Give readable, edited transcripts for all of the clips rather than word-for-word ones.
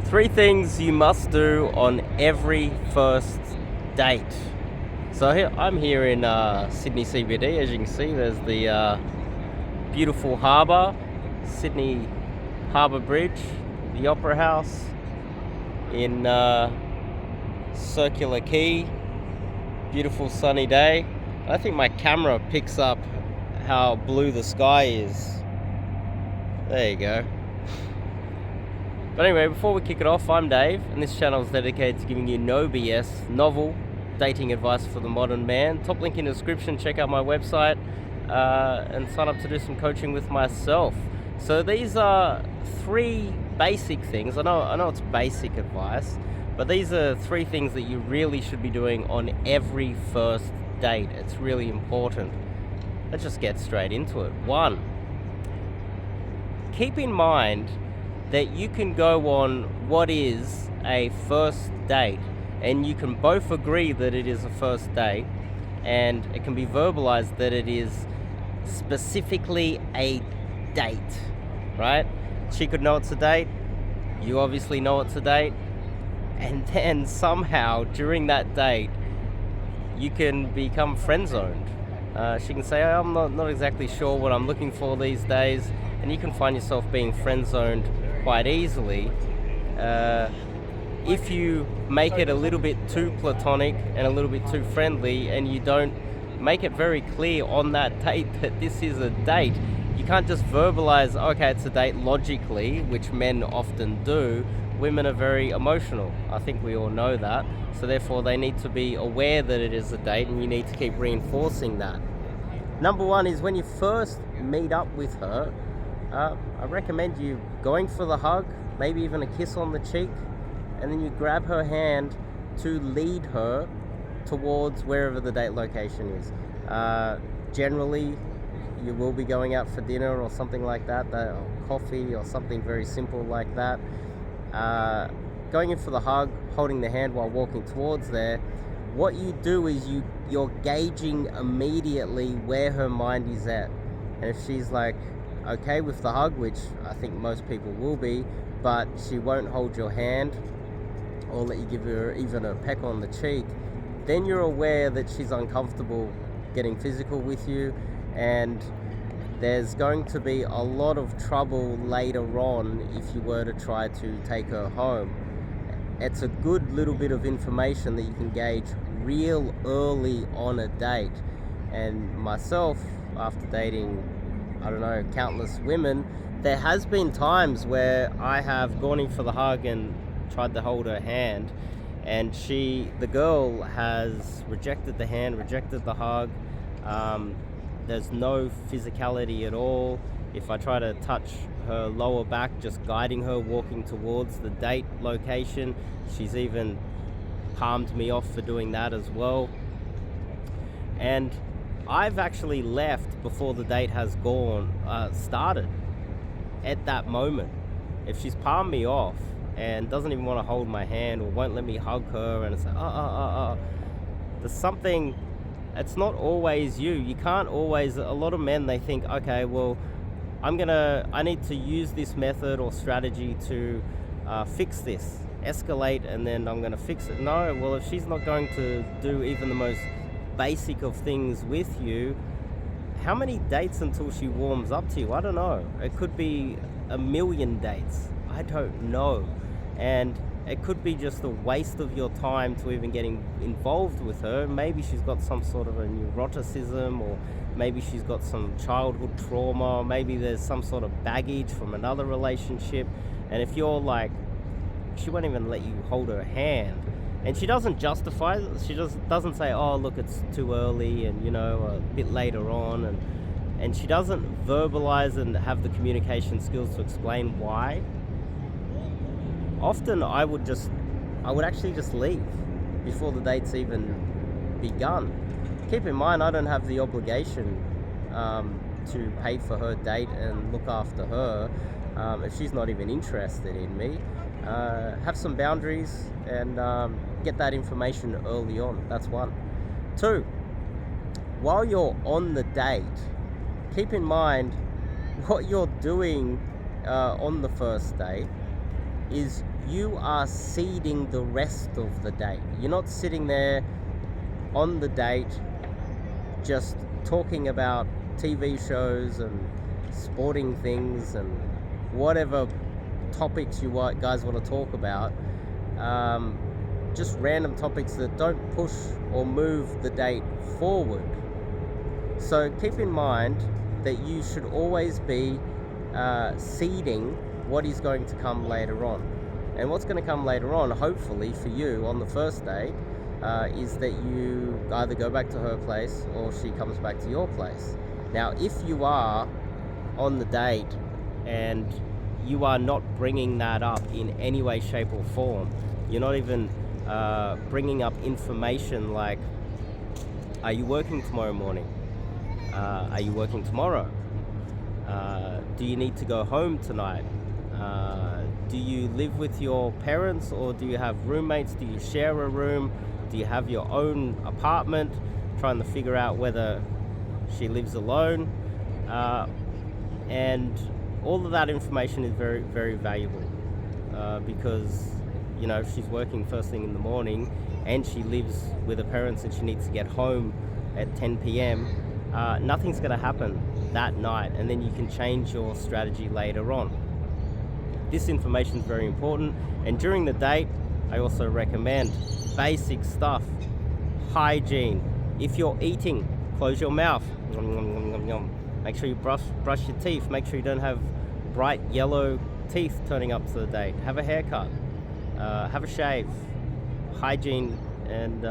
Three things you must do on every first date. So I'm here in Sydney CBD. As you can see, there's the beautiful harbour, Sydney Harbour Bridge, the Opera House in Circular Quay. Beautiful sunny day. I think my camera picks up how blue the sky is. There you go. But anyway, before we kick it off, I'm Dave, and this channel is dedicated to giving you no BS, novel dating advice for the modern man. Top link in the description, check out my website, and sign up to do some coaching with myself. So these are three basic things. I know it's basic advice, but these are three things that you really should be doing on every first date. It's really important. Let's just get straight into it. 1, keep in mind that you can go on what is a first date, and you can both agree that it is a first date, and it can be verbalized that it is specifically a date, right? She could know it's a date, you obviously know it's a date, and then somehow during that date you can become friend zoned. She can say, I'm not exactly sure what I'm looking for these days, and you can find yourself being friend zoned quite easily if you make it a little bit too platonic and a little bit too friendly, and you don't make it very clear on that date that this is a date. You can't just verbalize, okay, it's a date logically, which men often do. Women are very emotional. I think we all know that. So therefore they need to be aware that it is a date, and you need to keep reinforcing that. Number 1 is when you first meet up with her, I recommend you going for the hug, maybe even a kiss on the cheek, and then you grab her hand to lead her towards wherever the date location is. Generally, you will be going out for dinner or something like that, or coffee or something very simple like that. Going in for the hug, holding the hand while walking towards there, what you do is you're gauging immediately where her mind is at. And if she's like okay with the hug, which I think most people will be, but she won't hold your hand or let you give her even a peck on the cheek, then you're aware that she's uncomfortable getting physical with you, and there's going to be a lot of trouble later on if you were to try to take her home. It's a good little bit of information that you can gauge real early on a date. And myself, after dating, I don't know, countless women, there has been times where I have gone in for the hug and tried to hold her hand, and the girl has rejected the hand, rejected the hug. There's no physicality at all. If I try to touch her lower back, just guiding her, walking towards the date location, she's even palmed me off for doing that as well. And I've actually left before the date has started at that moment. If she's palmed me off and doesn't even want to hold my hand or won't let me hug her, and it's like, there's something. It's not always you. You can't always. A lot of men, they think, okay, well, I need to use this method or strategy to fix this, escalate, and then I'm gonna fix it. No, well, if she's not going to do even the most basic of things with you, how many dates until she warms up to you? I don't know. It could be a million dates. I don't know. And it could be just a waste of your time to even getting involved with her. Maybe she's got some sort of a neuroticism, or maybe she's got some childhood trauma, or maybe there's some sort of baggage from another relationship. And if you're like, she won't even let you hold her hand, and she doesn't justify it. She doesn't say, oh, look, it's too early, and a bit later on, and she doesn't verbalize and have the communication skills to explain why. Often I would actually just leave before the date's even begun. Keep in mind, I don't have the obligation to pay for her date and look after her if she's not even interested in me. Have some boundaries and get that information early on. That's 1. 2, while you're on the date, keep in mind what you're doing on the first date is you are seeding the rest of the date. You're not sitting there on the date just talking about TV shows and sporting things and whatever topics you guys want to talk about, just random topics that don't push or move the date forward. So keep in mind that you should always be seeding what is going to come later on. And what's going to come later on, hopefully for you on the first date, is that you either go back to her place or she comes back to your place. Now, if you are on the date and you are not bringing that up in any way, shape or form, you're not even bringing up information like, are you working tomorrow morning? Are you working tomorrow? Do you need to go home tonight? Do you live with your parents or do you have roommates? Do you share a room? Do you have your own apartment? Trying to figure out whether she lives alone. And all of that information is very, very valuable because, you know, if she's working first thing in the morning and she lives with her parents and she needs to get home at 10 p.m., nothing's going to happen that night, and then you can change your strategy later on. This information is very important, and during the date, I also recommend basic stuff. Hygiene. If you're eating, close your mouth. Make sure you brush your teeth. Make sure you don't have bright yellow teeth turning up to the date. Have a haircut. Have a shave. Hygiene and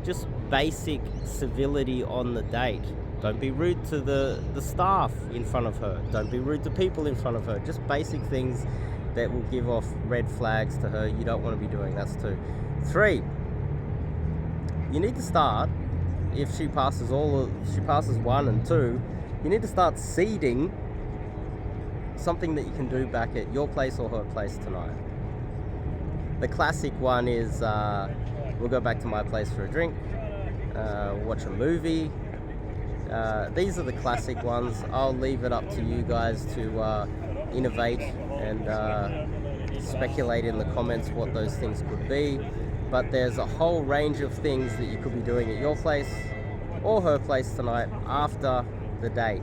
just basic civility on the date. Don't be rude to the staff in front of her. Don't be rude to people in front of her. Just basic things that will give off red flags to her. You don't want to be doing. That's 2. 3, you need to start, if she passes 1 and 2, you need to start seeding something that you can do back at your place or her place tonight. The classic one is we'll go back to my place for a drink, watch a movie. These are the classic ones. I'll leave it up to you guys to innovate and speculate in the comments what those things could be. But there's a whole range of things that you could be doing at your place or her place tonight after the date.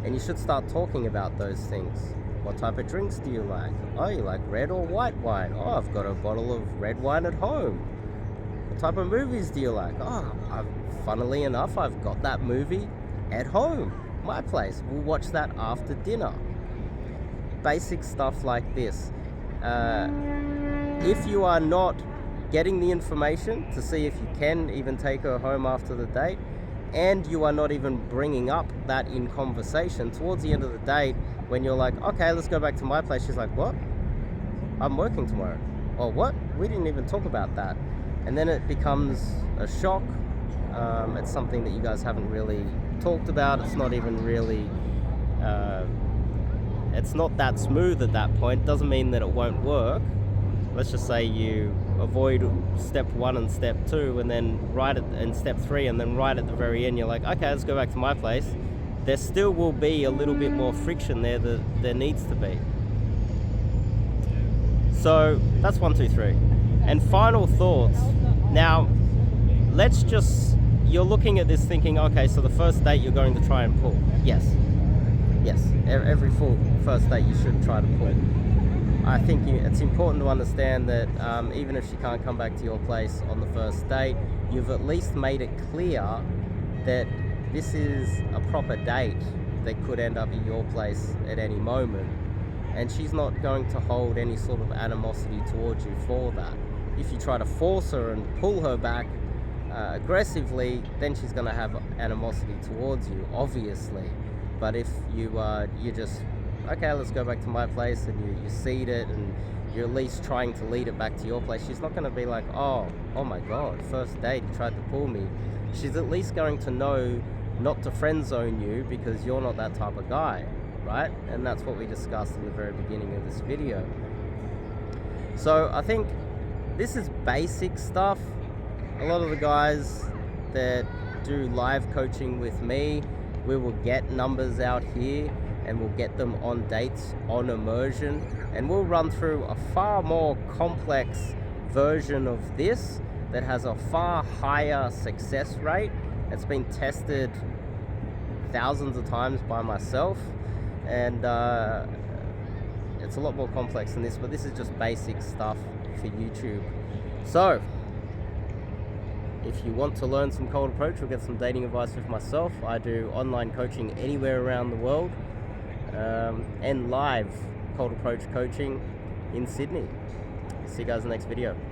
And you should start talking about those things. What type of drinks do you like? Oh, you like red or white wine? Oh, I've got a bottle of red wine at home. What type of movies do you like? Oh, funnily enough, I've got that movie at home, my place. We'll watch that after dinner. Basic stuff like this. If you are not getting the information to see if you can even take her home after the date, and you are not even bringing up that in conversation towards the end of the date, when you're like, okay, let's go back to my place, she's like, what? I'm working tomorrow. Or what? We didn't even talk about that. And then it becomes a shock. It's something that you guys haven't really talked about. It's not even really it's not that smooth at that point. Doesn't mean that it won't work. Let's just say you avoid step 1 and step 2, and then and step 3, and then right at the very end you're like, okay, let's go back to my place. There still will be a little bit more friction there that there needs to be. So that's 1, 2, 3. And final thoughts. Now, you're looking at this thinking, okay, so the first date you're going to try and pull. Yes. Every full first date you should try to pull. I think it's important to understand that even if she can't come back to your place on the first date, you've at least made it clear that this is a proper date that could end up at your place at any moment. And she's not going to hold any sort of animosity towards you for that. If you try to force her and pull her back aggressively, then she's going to have animosity towards you, obviously. But if you just, okay, let's go back to my place, and you seed it, and you're at least trying to lead it back to your place, she's not going to be like, oh my god, first date, you tried to pull me. She's at least going to know not to friend zone you because you're not that type of guy, right? And that's what we discussed in the very beginning of this video. So I think this is basic stuff. A lot of the guys that do live coaching with me, we will get numbers out here and we'll get them on dates on immersion and we'll run through a far more complex version of this that has a far higher success rate. It's been tested thousands of times by myself, and it's a lot more complex than this, but this is just basic stuff for YouTube. So if you want to learn some cold approach or get some dating advice with myself, I do online coaching anywhere around the world, and live cold approach coaching in Sydney. See you guys in the next video.